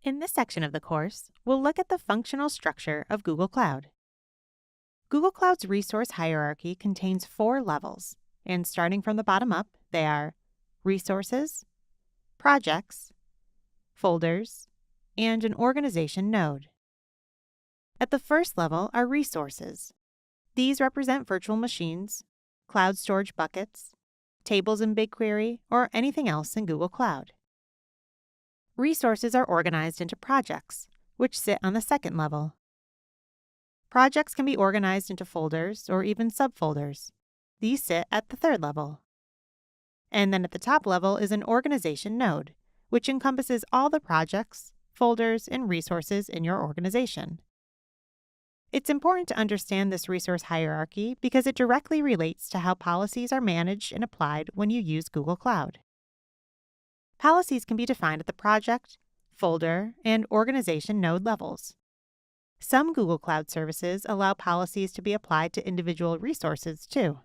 In this section of the course, we'll look at the functional structure of Google Cloud. Google Cloud's resource hierarchy contains 4 levels, and starting from the bottom up, they are resources, projects, folders, and an organization node. At the first level are resources. These represent virtual machines, cloud storage buckets, tables in BigQuery, or anything else in Google Cloud. Resources are organized into projects, which sit on the second level. Projects can be organized into folders or even subfolders. These sit at the third level. And then at the top level is an organization node, which encompasses all the projects, folders, and resources in your organization. It's important to understand this resource hierarchy because it directly relates to how policies are managed and applied when you use Google Cloud. Policies can be defined at the project, folder, and organization node levels. Some Google Cloud services allow policies to be applied to individual resources, too.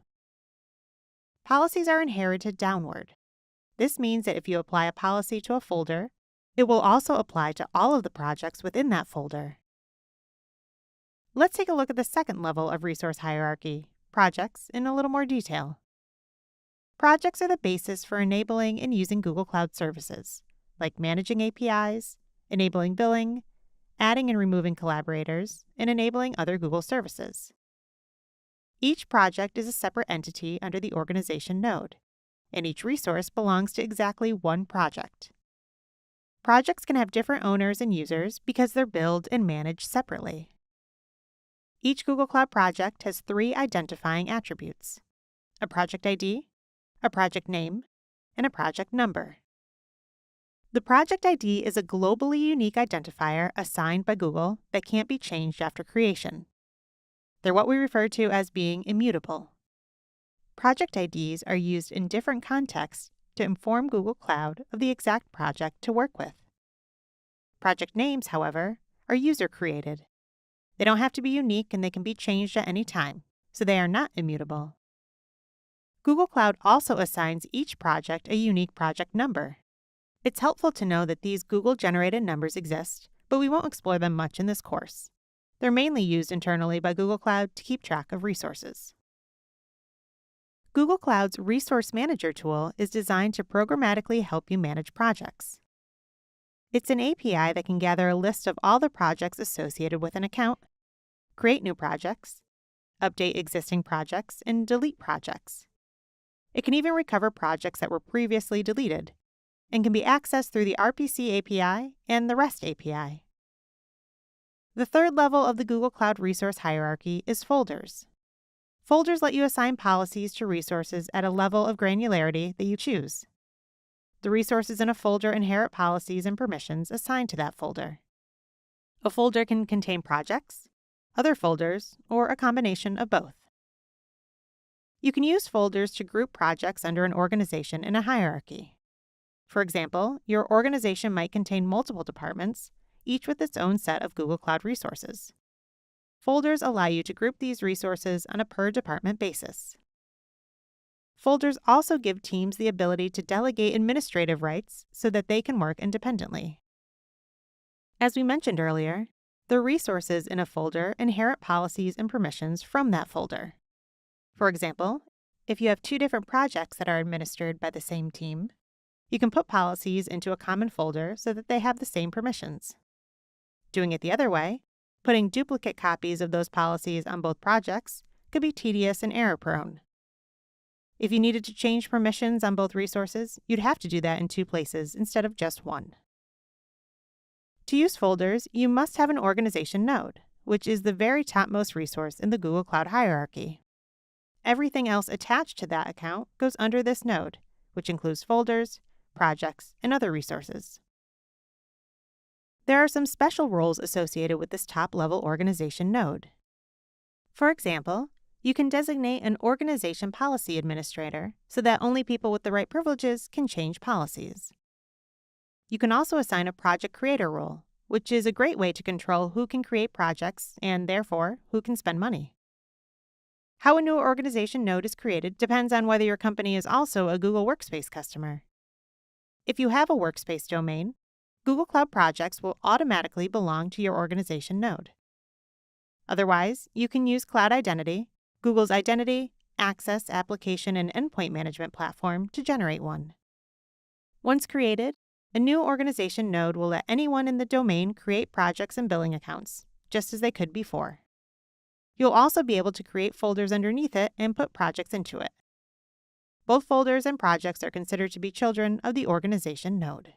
Policies are inherited downward. This means that if you apply a policy to a folder, it will also apply to all of the projects within that folder. Let's take a look at the second level of resource hierarchy, projects, in a little more detail. Projects are the basis for enabling and using Google Cloud services, like managing APIs, enabling billing, adding and removing collaborators, and enabling other Google services. Each project is a separate entity under the organization node, and each resource belongs to exactly one project. Projects can have different owners and users because they're billed and managed separately. Each Google Cloud project has 3 identifying attributes: a project ID, a project name, and a project number. The project ID is a globally unique identifier assigned by Google that can't be changed after creation. They're what we refer to as being immutable. Project IDs are used in different contexts to inform Google Cloud of the exact project to work with. Project names, however, are user-created. They don't have to be unique and they can be changed at any time, so they are not immutable. Google Cloud also assigns each project a unique project number. It's helpful to know that these Google-generated numbers exist, but we won't explore them much in this course. They're mainly used internally by Google Cloud to keep track of resources. Google Cloud's Resource Manager tool is designed to programmatically help you manage projects. It's an API that can gather a list of all the projects associated with an account, create new projects, update existing projects, and delete projects. It can even recover projects that were previously deleted, and can be accessed through the RPC API and the REST API. The third level of the Google Cloud resource hierarchy is folders. Folders let you assign policies to resources at a level of granularity that you choose. The resources in a folder inherit policies and permissions assigned to that folder. A folder can contain projects, other folders, or a combination of both. You can use folders to group projects under an organization in a hierarchy. For example, your organization might contain multiple departments, each with its own set of Google Cloud resources. Folders allow you to group these resources on a per-department basis. Folders also give teams the ability to delegate administrative rights so that they can work independently. As we mentioned earlier, the resources in a folder inherit policies and permissions from that folder. For example, if you have 2 different projects that are administered by the same team, you can put policies into a common folder so that they have the same permissions. Doing it the other way, putting duplicate copies of those policies on both projects, could be tedious and error-prone. If you needed to change permissions on both resources, you'd have to do that in 2 places instead of just 1. To use folders, you must have an organization node, which is the very topmost resource in the Google Cloud hierarchy. Everything else attached to that account goes under this node, which includes folders, projects, and other resources. There are some special roles associated with this top-level organization node. For example, you can designate an organization policy administrator so that only people with the right privileges can change policies. You can also assign a project creator role, which is a great way to control who can create projects and, therefore, who can spend money. How a new organization node is created depends on whether your company is also a Google Workspace customer. If you have a Workspace domain, Google Cloud Projects will automatically belong to your organization node. Otherwise, you can use Cloud Identity, Google's Identity, Access, Application, and Endpoint Management platform to generate one. Once created, a new organization node will let anyone in the domain create projects and billing accounts, just as they could before. You'll also be able to create folders underneath it and put projects into it. Both folders and projects are considered to be children of the organization node.